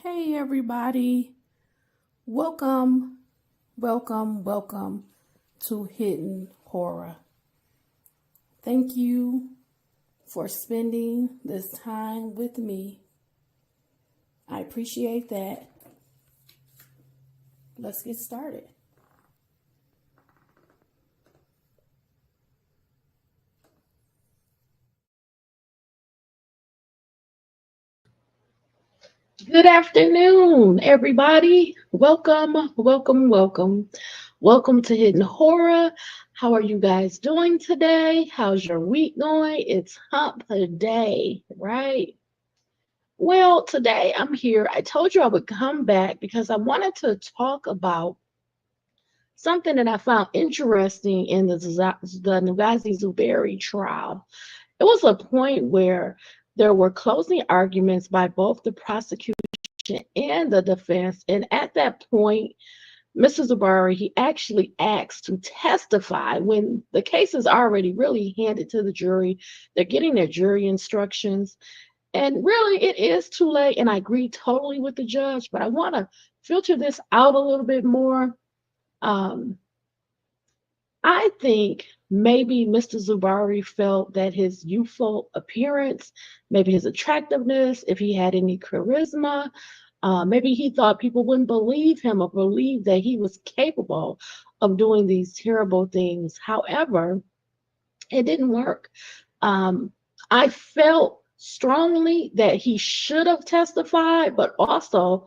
Hey everybody, welcome, welcome to Hidden Horror. Thank you for spending this time with me. I appreciate that. Let's get started. Good afternoon, everybody. Welcome. Welcome to Hidden Horror. How are you guys doing today? How's your week going? It's hump day, right? Well, today I'm here. I told you I would come back because I wanted to talk about something that I found interesting in the Negasi Zuberi trial. It was a point where there were closing arguments by both the prosecution and the defense. And at that point, Mr. Zuberi, he actually asked to testify when the case is already really handed to the jury. They're getting their jury instructions. And really, it is too late. And I agree totally with the judge, but I want to filter this out a little bit more. Um, I think maybe Mr. Zubari felt that his youthful appearance, maybe his attractiveness, if he had any charisma, maybe he thought people wouldn't believe him or believe that he was capable of doing these terrible things. However, it didn't work. Um, I felt strongly that he should have testified, but also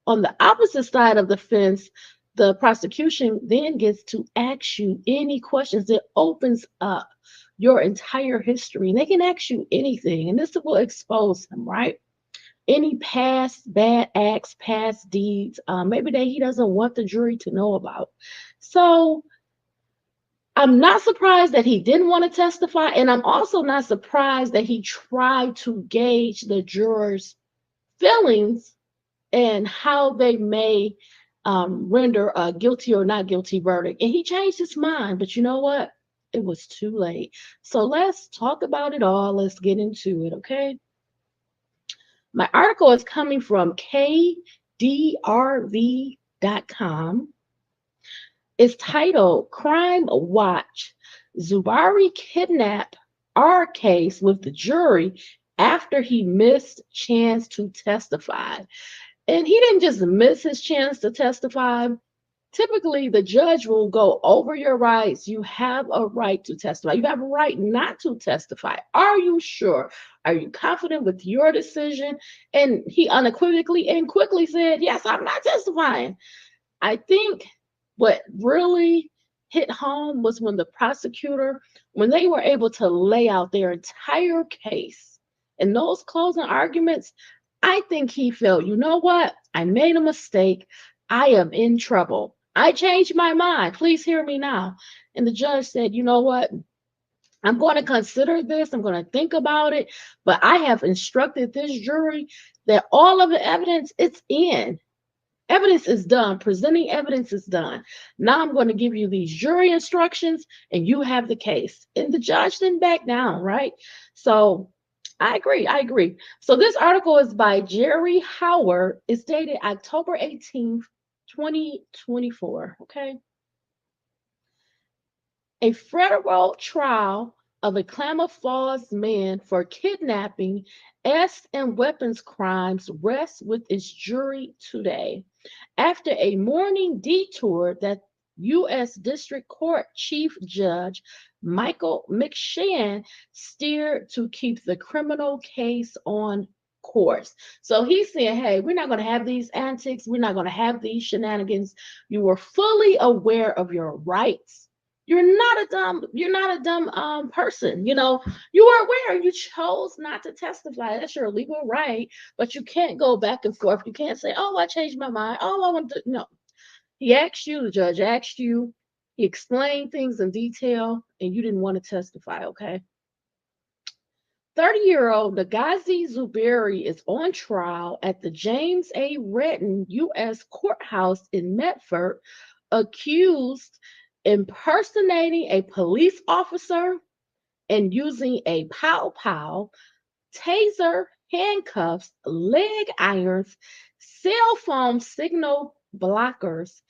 on the opposite side of the fence, the prosecution then gets to ask you any questions. It opens up your entire history. And they can ask you anything, and this will expose him, right? Any past bad acts, past deeds, maybe that he doesn't want the jury to know about. So I'm not surprised that he didn't want to testify, and I'm also not surprised that he tried to gauge the jurors' feelings and how they may render a guilty or not guilty verdict. And he changed his mind, but you know what? It was too late. So let's talk about it all. Let's get into it, okay? My article is coming from KDRV.com. It's titled Crime Watch. Zubari kidnapped our case with the jury after he missed chance to testify. And he didn't just miss his chance to testify. Typically, the judge will go over your rights. You have a right to testify. You have a right not to testify. Are you sure? Are you confident with your decision? And he unequivocally and quickly said, yes, I'm not testifying. I think what really hit home was when the prosecutor, when they were able to lay out their entire case and those closing arguments, I think he felt, you know what? I made a mistake. I am in trouble. I changed my mind. Please hear me now. And the judge said, you know what? I'm going to consider this. I'm going to think about it. But I have instructed this jury that all of the evidence it's in. Evidence is done. Presenting evidence is done. Now I'm going to give you these jury instructions and you have the case. And the judge didn't back down, right? So I agree. So this article is by Jerry Howard. It's dated October 18th, 2024. Okay. A federal trial of a Klamath Falls man for kidnapping, and weapons crimes rests with its jury today. After a morning detour that U.S. District Court Chief Judge Michael McShane steered to keep the criminal case on course. So he's saying, hey, we're not going to have these antics. We're not going to have these shenanigans. You were fully aware of your rights. You're not a dumb person. You were aware. You chose not to testify. That's your legal right, but you can't go back and forth. You can't say, oh, I changed my mind. Oh, I want to. No. He asked you, the judge asked you, he explained things in detail, and you didn't want to testify, okay? 30-year-old Negasi Zuberi is on trial at the James A. Redden U.S. Courthouse in Medford, accused impersonating a police officer and using a pow pow, taser, handcuffs, leg irons, cell phone signal blockers,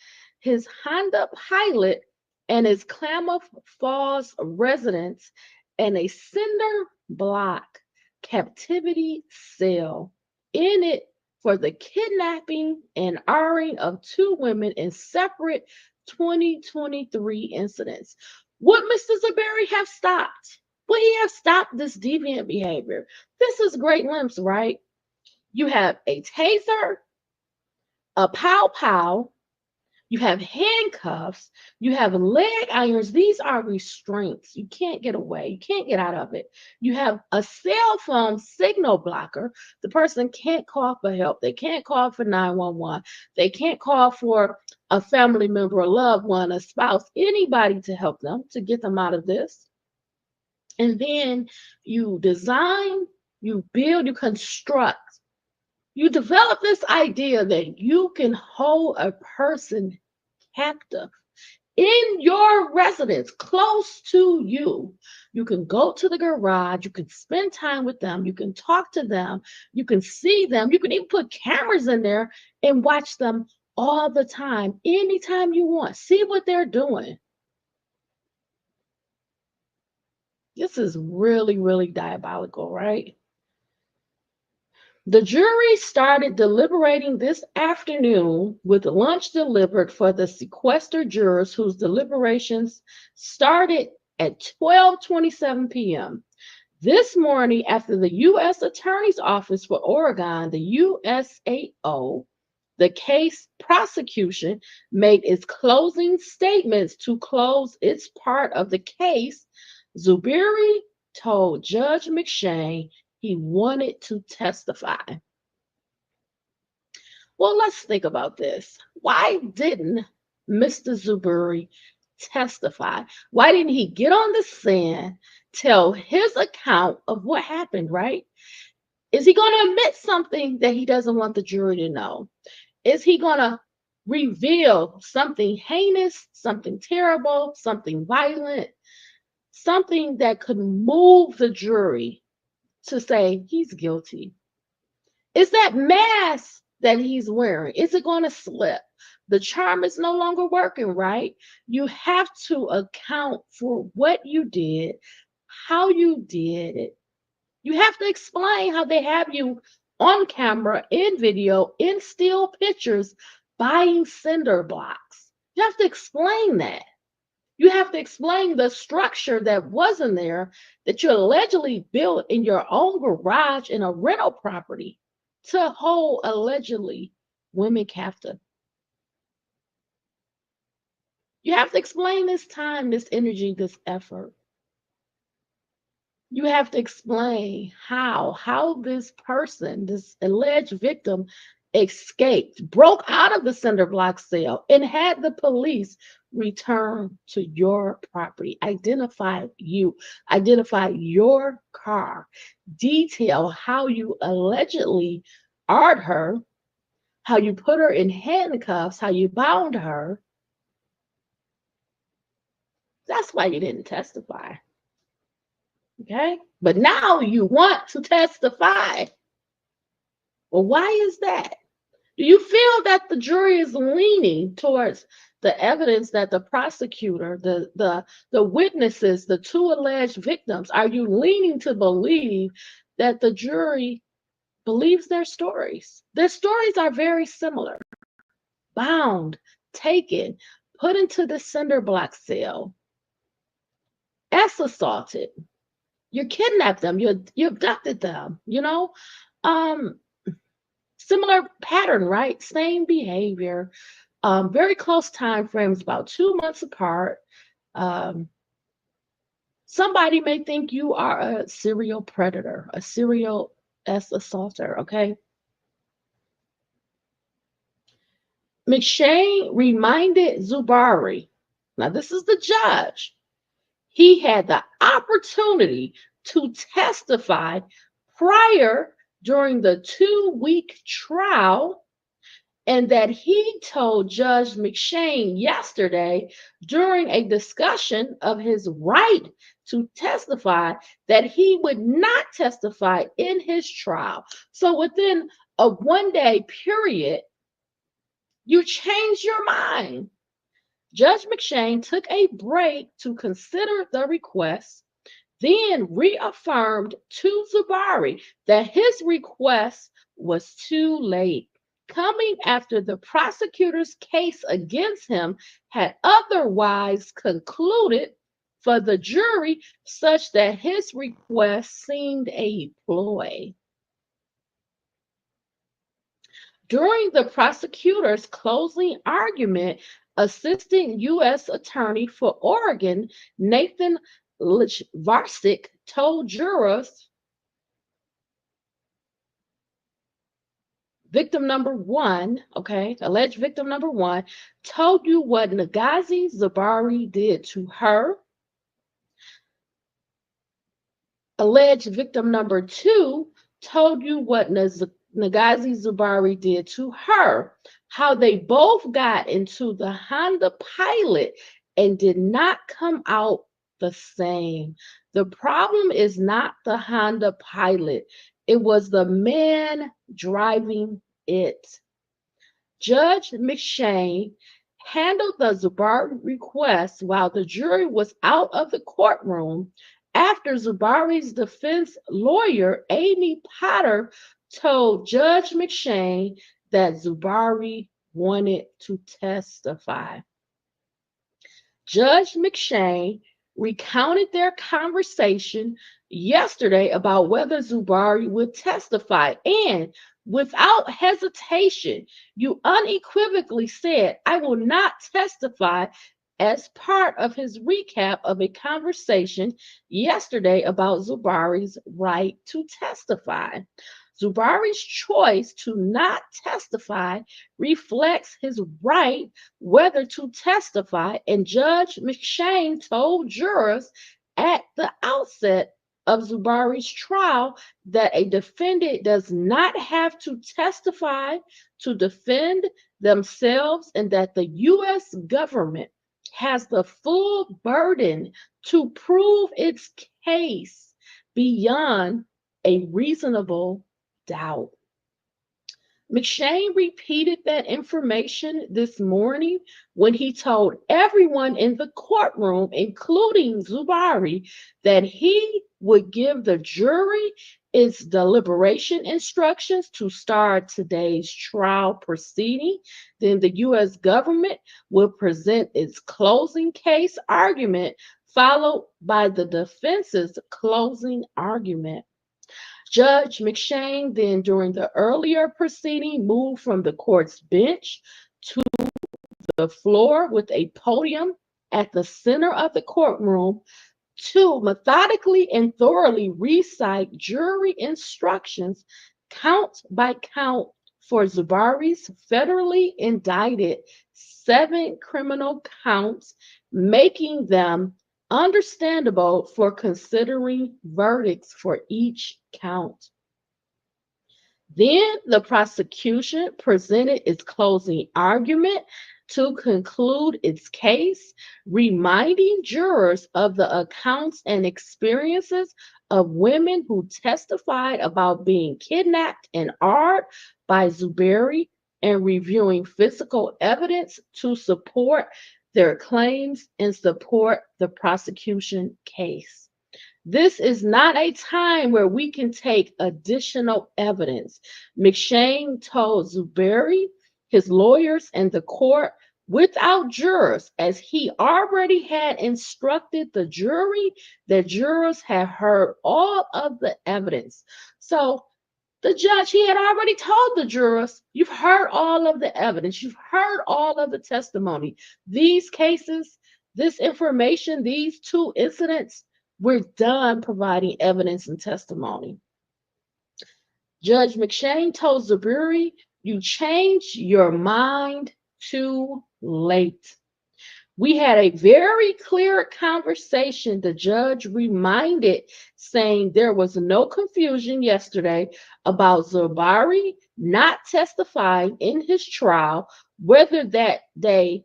his Honda Pilot, and his Klamath Falls residence, and a cinder block captivity cell in it for the kidnapping and arring of two women in separate 2023 incidents. Would Mr. Zuberi have stopped? Would he have stopped this deviant behavior? This is great limbs, right? You have a taser, a pow pow, you have handcuffs, you have leg irons. These are restraints. You can't get away, you can't get out of it. You have a cell phone signal blocker. The person can't call for help, they can't call for 911, they can't call for a family member, a loved one, a spouse, anybody to help them to get them out of this. And then you design, you build, you construct, you develop this idea that you can hold a person captive in your residence close to you. You can go to the garage, you can spend time with them, you can talk to them, you can see them, you can even put cameras in there and watch them all the time, anytime you want. See what they're doing. This is really, really diabolical, right? The jury started deliberating this afternoon with lunch delivered for the sequestered jurors whose deliberations started at 12:27 p.m. This morning, after the U.S. Attorney's Office for Oregon, the USAO, the case prosecution made its closing statements to close its part of the case. Zuberi told Judge McShane he wanted to testify. Well, let's think about this. Why didn't Mr. Zuberi testify? Why didn't he get on the stand, tell his account of what happened, right? Is he going to admit something that he doesn't want the jury to know? Is he going to reveal something heinous, something terrible, something violent, something that could move the jury to say he's guilty? Is that mask that he's wearing, is it going to slip? The charm is no longer working, right? You have to account for what you did, how you did it. You have to explain how they have you on camera, in video, in still pictures, buying cinder blocks. You have to explain that. You have to explain the structure that wasn't there, that you allegedly built in your own garage in a rental property to hold allegedly women captive. You have to explain this time, this energy, this effort. You have to explain how this person, this alleged victim, escaped, broke out of the cinder block cell, and had the police return to your property, identify you, identify your car, detail how you allegedly arred her, how you put her in handcuffs, how you bound her. That's why you didn't testify. Okay? But now you want to testify. Well, why is that? Do you feel that the jury is leaning towards the evidence that the prosecutor, the witnesses, the two alleged victims, are you leaning to believe that the jury believes their stories? Their stories are very similar. Bound, taken, put into the cinder block cell, assaulted. You kidnapped them, you abducted them, similar pattern, right? Same behavior, very close time frames, about 2 months apart. Somebody may think you are a serial predator, a serial assaulter, okay? McShane reminded Zuberi, now this is the judge, he had the opportunity to testify prior during the 2-week trial, and that he told Judge McShane yesterday during a discussion of his right to testify that he would not testify in his trial. So within a one-day period, you change your mind. Judge McShane took a break to consider the request, then reaffirmed to Zuberi that his request was too late, coming after the prosecutor's case against him had otherwise concluded for the jury, such that his request seemed a ploy. During the prosecutor's closing argument, Assistant U.S. Attorney for Oregon, Nathan Varsic, told jurors, victim number one, alleged victim number one, told you what Negasi Zuberi did to her. Alleged victim number two told you what Negasi Zuberi did to her, how they both got into the Honda Pilot and did not come out the same. The problem is not the Honda Pilot. It was the man driving it. Judge McShane handled the Zuberi request while the jury was out of the courtroom after Zuberi's defense lawyer, Amy Potter, told Judge McShane that Zuberi wanted to testify. Judge McShane recounted their conversation yesterday about whether Zuberi would testify, and without hesitation, you unequivocally said, "I will not testify," as part of his recap of a conversation yesterday about Zuberi's right to testify. Zuberi's choice to not testify reflects his right whether to testify, and Judge McShane told jurors at the outset of Zuberi's trial that a defendant does not have to testify to defend themselves and that the U.S. government has the full burden to prove its case beyond a reasonable doubt. McShane repeated that information this morning when he told everyone in the courtroom, including Zuberi, that he would give the jury its deliberation instructions to start today's trial proceeding. Then the U.S. government will present its closing case argument, followed by the defense's closing argument. Judge McShane then, during the earlier proceeding, moved from the court's bench to the floor with a podium at the center of the courtroom to methodically and thoroughly recite jury instructions count by count for Zuberi's federally indicted 7 criminal counts, making them understandable for considering verdicts for each count. Then the prosecution presented its closing argument to conclude its case, reminding jurors of the accounts and experiences of women who testified about being kidnapped and harmed by Zuberi and reviewing physical evidence to support their claims and support the prosecution case. This is not a time where we can take additional evidence. McShane told Zuberi, his lawyers, and the court without jurors, as he already had instructed the jury that jurors had heard all of the evidence. So the judge, he had already told the jurors, you've heard all of the evidence, you've heard all of the testimony. These cases, this information, these 2 incidents, we're done providing evidence and testimony. Judge McShane told Zuberi, you changed your mind too late. We had a very clear conversation, the judge reminded, saying there was no confusion yesterday about Zuberi not testifying in his trial, whether that day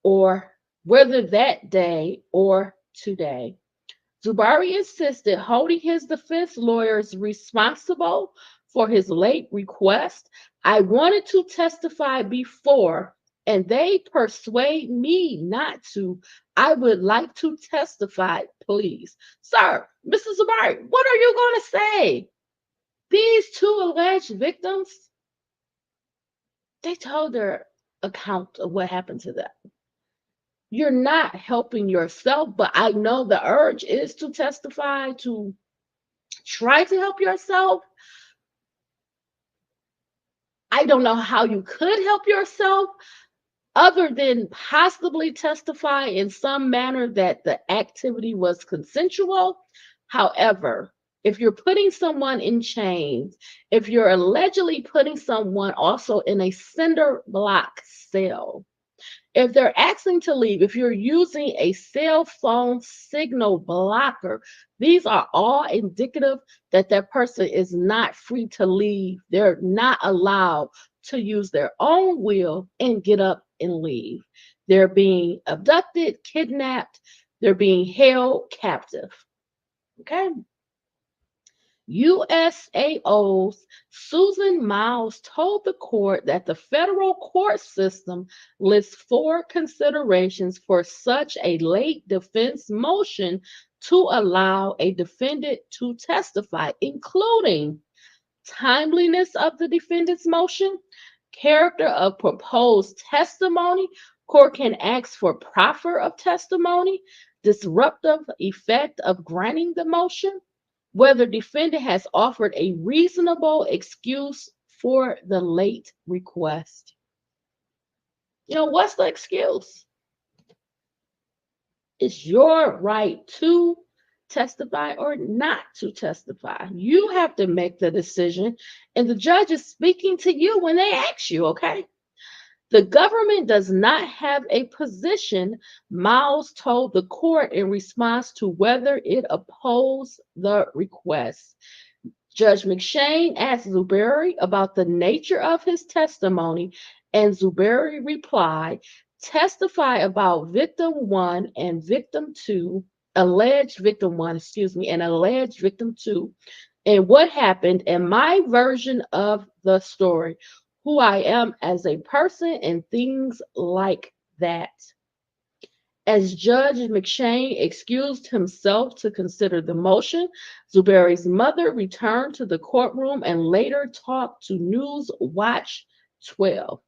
or today. Zuberi insisted, holding his defense lawyers responsible for his late request. I wanted to testify before, and they persuade me not to. I would like to testify, please. Sir, Mr. Zuberi, what are you going to say? These two alleged victims, they told their account of what happened to them. You're not helping yourself, but I know the urge is to testify, to try to help yourself. I don't know how you could help yourself other than possibly testify in some manner that the activity was consensual. However, if you're putting someone in chains, if you're allegedly putting someone also in a cinder block cell, if they're asking to leave, if you're using a cell phone signal blocker, these are all indicative that that person is not free to leave. They're not allowed to use their own will and get up and leave. They're being abducted, kidnapped, they're being held captive. Okay? USAO's Susan Miles told the court that the federal court system lists 4 considerations for such a late defense motion to allow a defendant to testify, including timeliness of the defendant's motion, character of proposed testimony. Court can ask for proffer of testimony, disruptive effect of granting the motion, whether defendant has offered a reasonable excuse for the late request. What's the excuse? It's your right to testify or not to testify. You have to make the decision, and the judge is speaking to you when they ask you, okay? The government does not have a position, Miles told the court in response to whether it opposed the request. Judge McShane asked Zuberi about the nature of his testimony, and Zuberi replied, testify about victim 1 and victim 2, alleged victim 1, and alleged victim 2, and what happened and my version of the story, who I am as a person, and things like that. As Judge McShane excused himself to consider the motion, Zuberi's mother returned to the courtroom and later talked to News Watch 12.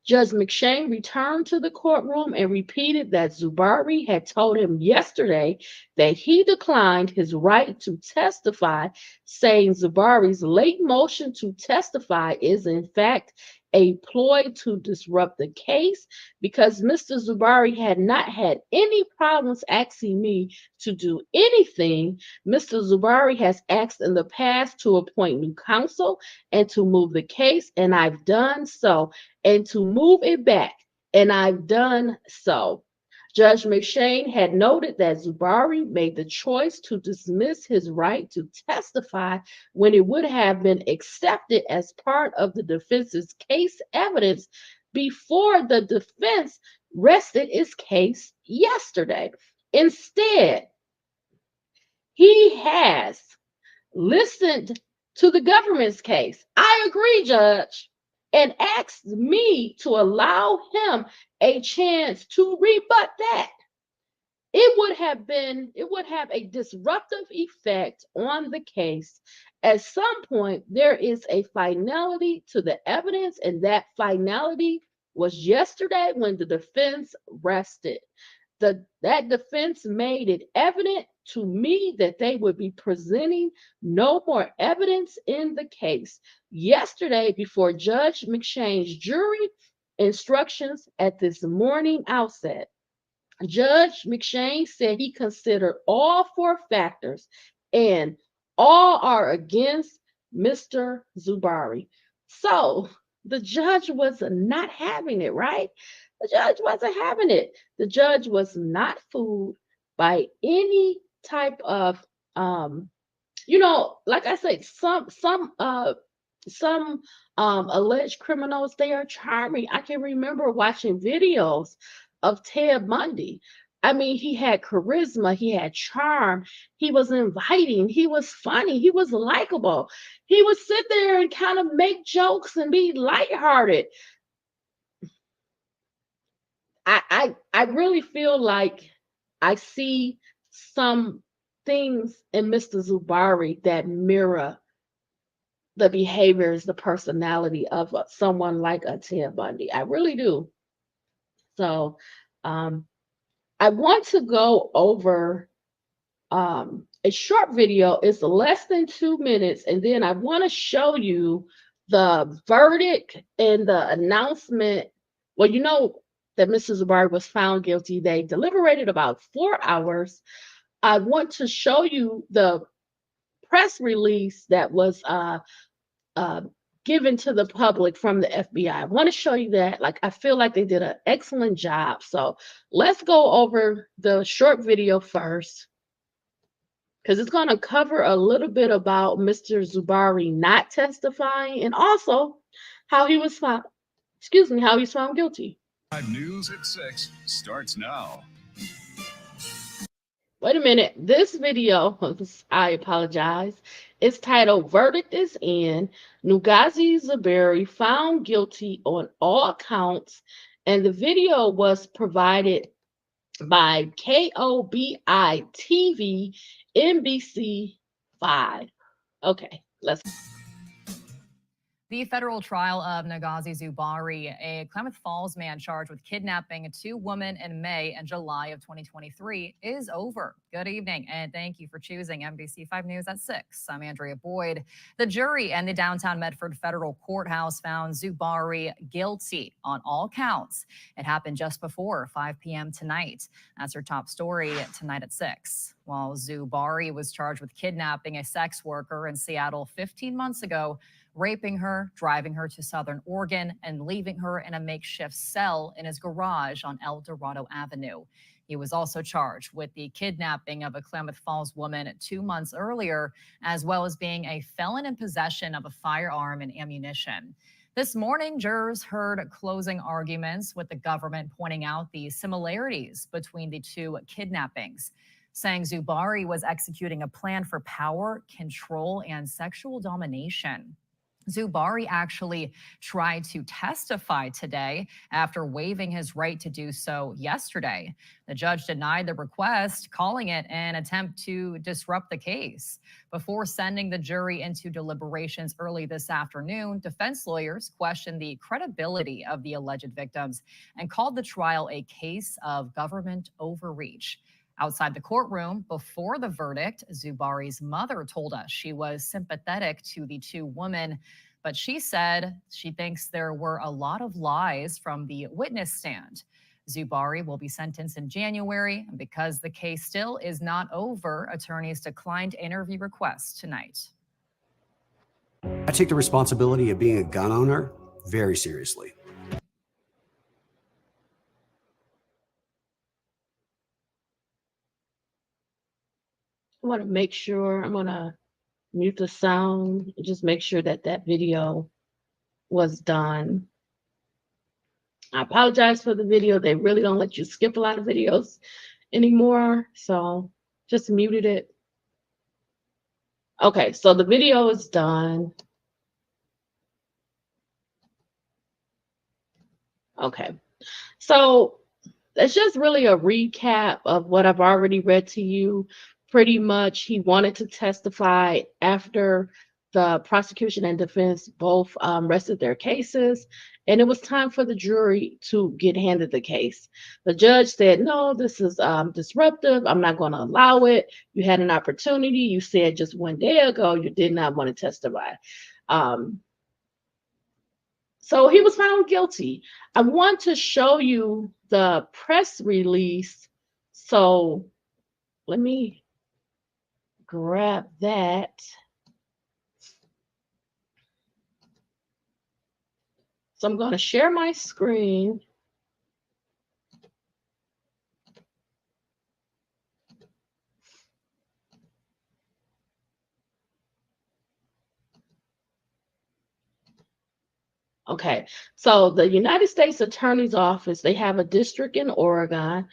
Judge McShane returned to the courtroom and repeated that Zuberi had told him yesterday that he declined his right to testify, saying Zuberi's late motion to testify is in fact a ploy to disrupt the case because Mr. Zuberi had not had any problems asking me to do anything. Mr. Zuberi has asked in the past to appoint new counsel and to move the case, and I've done so, and to move it back, and I've done so. Judge McShane had noted that Zuberi made the choice to dismiss his right to testify when it would have been accepted as part of the defense's case evidence before the defense rested its case yesterday. Instead, he has listened to the government's case. I agree, Judge, and asked me to allow him a chance to rebut that. It would have a disruptive effect on the case. At some point, there is a finality to the evidence, and that finality was yesterday when the defense rested. That defense made it evident to me that they would be presenting no more evidence in the case. Yesterday, before Judge McShane's jury instructions at this morning outset, Judge McShane said he considered all 4 factors and all are against Mr. Zuberi. So the judge was not having it, right? The judge wasn't having it. The judge was not fooled by any type of like I say, some alleged criminals, they are charming. I can remember watching videos of Ted Bundy. I mean, he had charisma, he had charm, he was inviting, he was funny, he was likable. He would sit there and kind of make jokes and be lighthearted. I really feel like I see some things in Mr. Zuberi that mirror the behaviors, the personality of someone like a Ted Bundy. I really do. So um, I want to go over a short video. It's less than 2 minutes, and then I want to show you the verdict and the announcement. Well, you know that Mr. Zuberi was found guilty. They deliberated about 4 hours. I want to show you the press release that was uh, given to the public from the FBI. I want to show you that. Like, I feel like they did an excellent job. So let's go over the short video first, because it's going to cover a little bit about Mr. Zuberi not testifying and also how he was found, how he's found guilty. News at 6 starts now. Wait a minute. This video, I apologize, it's titled Verdict is In. Negasi Zuberi found guilty on all counts. And the video was provided by KOBI TV NBC 5. Okay, let's. The federal trial of Negasi Zuberi, a Klamath Falls man charged with kidnapping 2 women in May and July of 2023, is over. Good evening, and thank you for choosing NBC 5 News at 6. I'm Andrea Boyd. The jury in the downtown Medford Federal Courthouse found Zuberi guilty on all counts. It happened just before 5 p.m. tonight. That's our top story tonight at 6. While Zuberi was charged with kidnapping a sex worker in Seattle 15 months ago, raping her, driving her to Southern Oregon, and leaving her in a makeshift cell in his garage on El Dorado Avenue. He was also charged with the kidnapping of a Klamath Falls woman 2 months earlier, as well as being a felon in possession of a firearm and ammunition. This morning, jurors heard closing arguments, with the government pointing out the similarities between the 2 kidnappings, saying Zuberi was executing a plan for power, control, and sexual domination. Zuberi actually tried to testify today after waiving his right to do so yesterday. The judge denied the request, calling it an attempt to disrupt the case. Before sending the jury into deliberations early this afternoon, defense lawyers questioned the credibility of the alleged victims and called the trial a case of government overreach. Outside the courtroom, before the verdict, Zuberi's mother told us she was sympathetic to the 2 women, but she said she thinks there were a lot of lies from the witness stand. Zuberi will be sentenced in January, and because the case still is not over, attorneys declined interview requests tonight. I take the responsibility of being a gun owner very seriously. I want to make sure, I'm going to mute the sound, just make sure that that video was done. I apologize for the video. They really don't let you skip a lot of videos anymore, so just muted it. Okay, so the video is done. Okay, so it's just really a recap of what I've already read to you. Pretty much, he wanted to testify after the prosecution and defense both rested their cases, and it was time for the jury to get handed the case. The judge said, no, this is disruptive. I'm not going to allow it. You had an opportunity. You said just 1 day ago you did not want to testify. So he was found guilty. I want to show you the press release. So let me grab that. So I'm going to share my screen. Okay, so the United States Attorney's Office, they have a district in Oregon,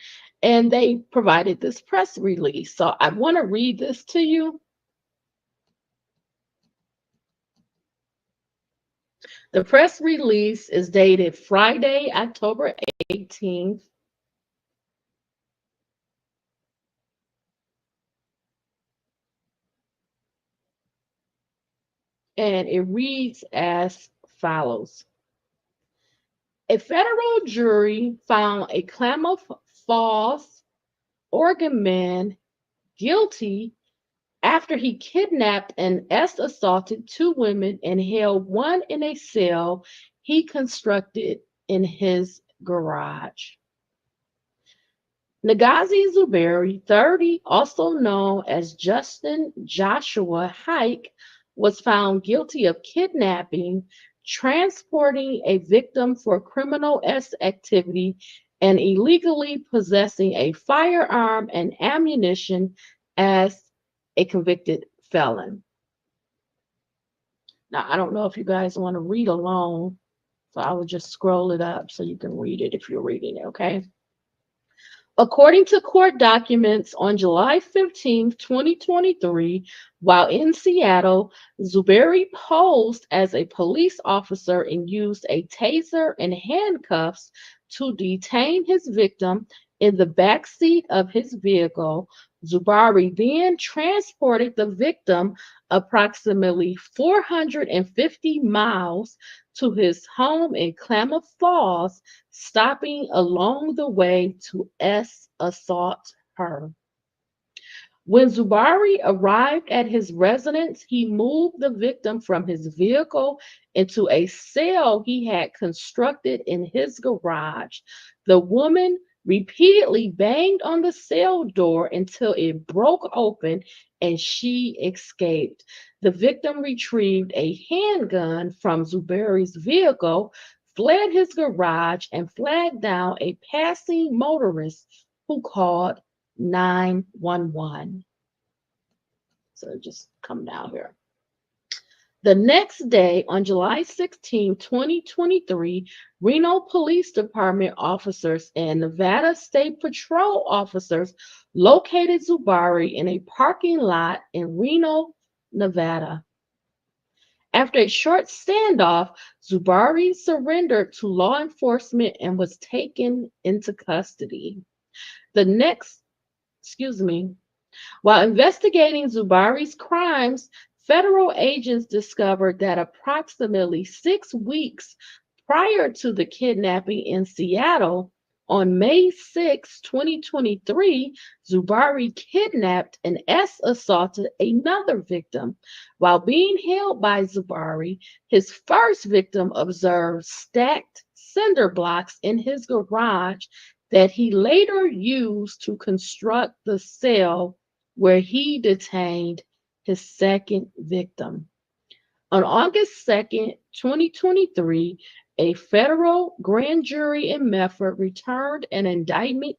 And they provided this press release. So I want to read this to you. The press release is dated Friday, October 18th. And it reads as follows. A federal jury found a Klamath Falls, Oregon man guilty after he kidnapped and assaulted 2 women and held one in a cell he constructed in his garage. Negasi Zuberi, 30, also known as Justin Joshua Hike, was found guilty of kidnapping, transporting a victim for criminal activity, and illegally possessing a firearm and ammunition as a convicted felon. Now, I don't know if you guys want to read along, so I will just scroll it up so you can read it if you're reading it, okay? According to court documents, on July 15, 2023, while in Seattle, Zuberi posed as a police officer and used a taser and handcuffs to detain his victim in the backseat of his vehicle. Zuberi then transported the victim approximately 450 miles to his home in Klamath Falls, stopping along the way to assault her. When Zuberi arrived at his residence, he moved the victim from his vehicle into a cell he had constructed in his garage. The woman repeatedly banged on the cell door until it broke open and she escaped. The victim retrieved a handgun from Zuberi's vehicle, fled his garage, and flagged down a passing motorist who called 911. So just come down here. The next day, on July 16, 2023, Reno Police Department officers and Nevada State Patrol officers located Zuberi in a parking lot in Reno, Nevada. After a short standoff, Zuberi surrendered to law enforcement and was taken into custody. While investigating Zuberi's crimes, federal agents discovered that approximately 6 weeks prior to the kidnapping in Seattle, on May 6, 2023, Zuberi kidnapped and assaulted another victim. While being held by Zuberi, his first victim observed stacked cinder blocks in his garage that he later used to construct the cell where he detained his second victim. On August 2nd, 2023, a federal grand jury in Medford returned an indictment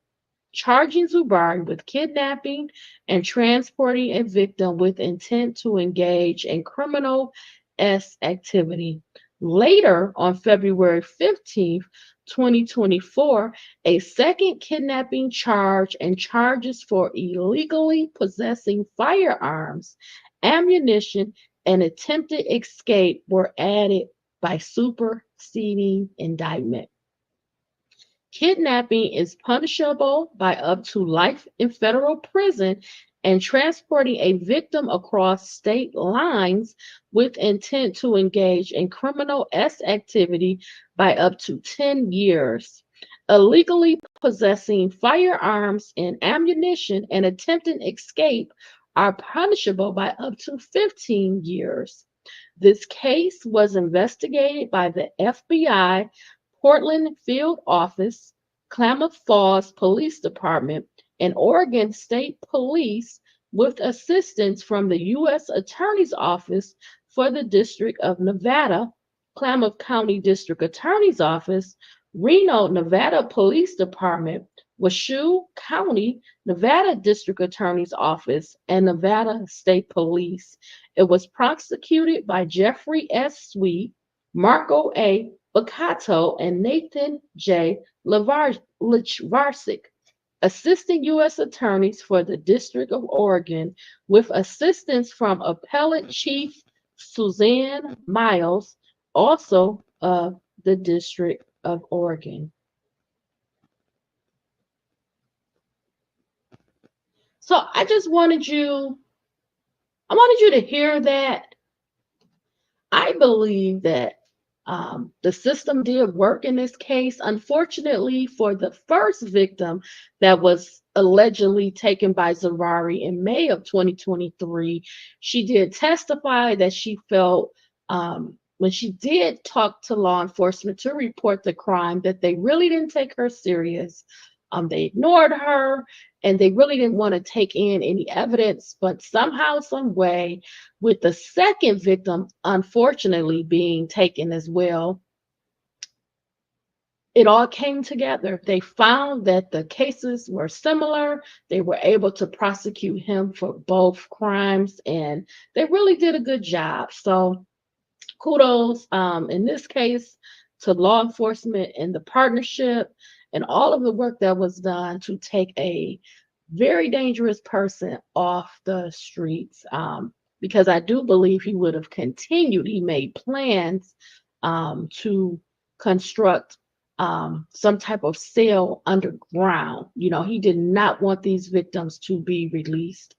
charging Zuberi with kidnapping and transporting a victim with intent to engage in criminal activity. Later, on February 15th, 2024, a second kidnapping charge and charges for illegally possessing firearms, ammunition, and attempted escape were added by superseding indictment. Kidnapping is punishable by up to life in federal prison, and transporting a victim across state lines with intent to engage in criminal activity by up to 10 years. Illegally possessing firearms and ammunition and attempting escape are punishable by up to 15 years. This case was investigated by the FBI, Portland Field Office, Klamath Falls Police Department, and Oregon State Police, with assistance from the U.S. Attorney's Office for the District of Nevada, Klamath County District Attorney's Office, Reno, Nevada Police Department, Washoe County, Nevada District Attorney's Office, and Nevada State Police. It was prosecuted by Jeffrey S. Sweet, Marco A. Baccato, and Nathan J. Levarsik. assistant U.S. attorneys for the District of Oregon with assistance from Appellate Chief Suzanne Miles, also of the District of Oregon. So I wanted you to hear that. I believe that the system did work in this case. Unfortunately, for the first victim that was allegedly taken by Zuberi in May of 2023, she did testify that she felt when she did talk to law enforcement to report the crime that they really didn't take her serious. They ignored her and they really didn't want to take in any evidence, but somehow, some way, with the second victim, unfortunately, being taken as well, it all came together. They found that the cases were similar. They were able to prosecute him for both crimes, and they really did a good job. So kudos in this case to law enforcement and the partnership and all of the work that was done to take a very dangerous person off the streets, because I do believe he would have continued. He made plans to construct some type of cell underground. You know, he did not want these victims to be released.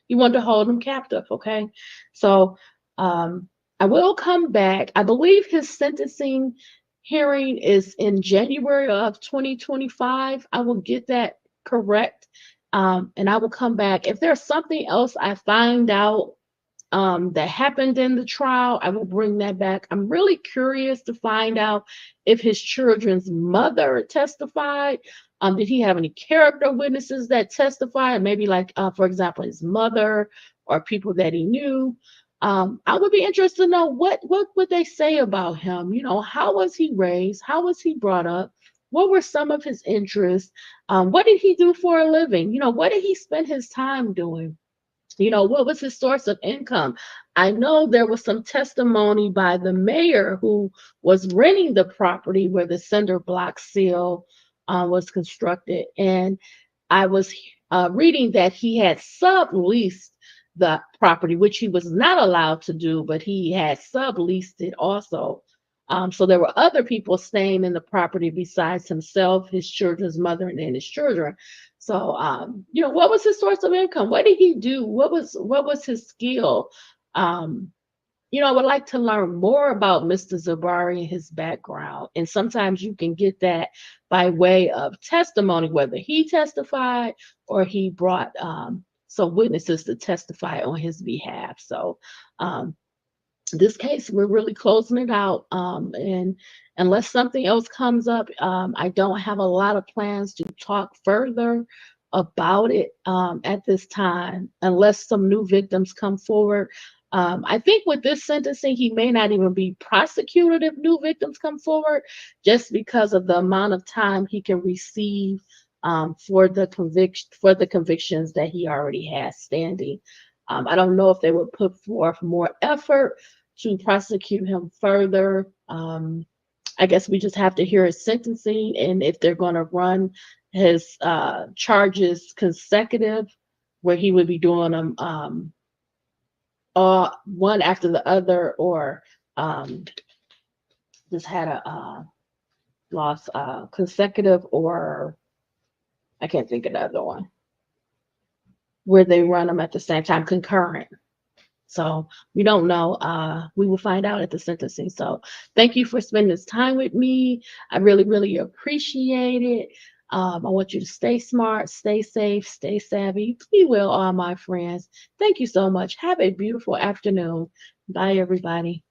He wanted to hold them captive, okay? So I will come back. I believe his sentencing hearing is in January of 2025. I will get that correct. And I will come back. If there's something else I find out that happened in the trial, I will bring that back. I'm really curious to find out if his children's mother testified. Did he have any character witnesses that testified? Maybe like, for example, his mother or people that he knew. I would be interested to know what would they say about him? You know, how was he raised? How was he brought up? What were some of his interests? What did he do for a living? You know, what did he spend his time doing? You know, what was his source of income? I know there was some testimony by the mayor who was renting the property where the cinder block seal was constructed. And I was reading that he had subleased the property, which he was not allowed to do, but he had subleased it also. So there were other people staying in the property besides himself, his children's mother, and then his children. So, you know, what was his source of income? What did he do? What was his skill? You know, I would like to learn more about Mr. Zuberi and his background. And sometimes you can get that by way of testimony, whether he testified or he brought some witnesses to testify on his behalf. So, this case, we're really closing it out. And unless something else comes up, I don't have a lot of plans to talk further about it at this time, unless some new victims come forward. I think with this sentencing, he may not even be prosecuted if new victims come forward, just because of the amount of time he can receive for the convictions that he already has standing. I don't know if they would put forth more effort to prosecute him further. I guess we just have to hear his sentencing, and if they're going to run his charges consecutive, where he would be doing them one after the other, or just had a loss consecutive, or I can't think of the other one, where they run them at the same time, concurrent. So we don't know. We will find out at the sentencing. So thank you for spending this time with me. I really, really appreciate it. I want you to stay smart, stay safe, stay savvy. Be well, all my friends. Thank you so much. Have a beautiful afternoon. Bye, everybody.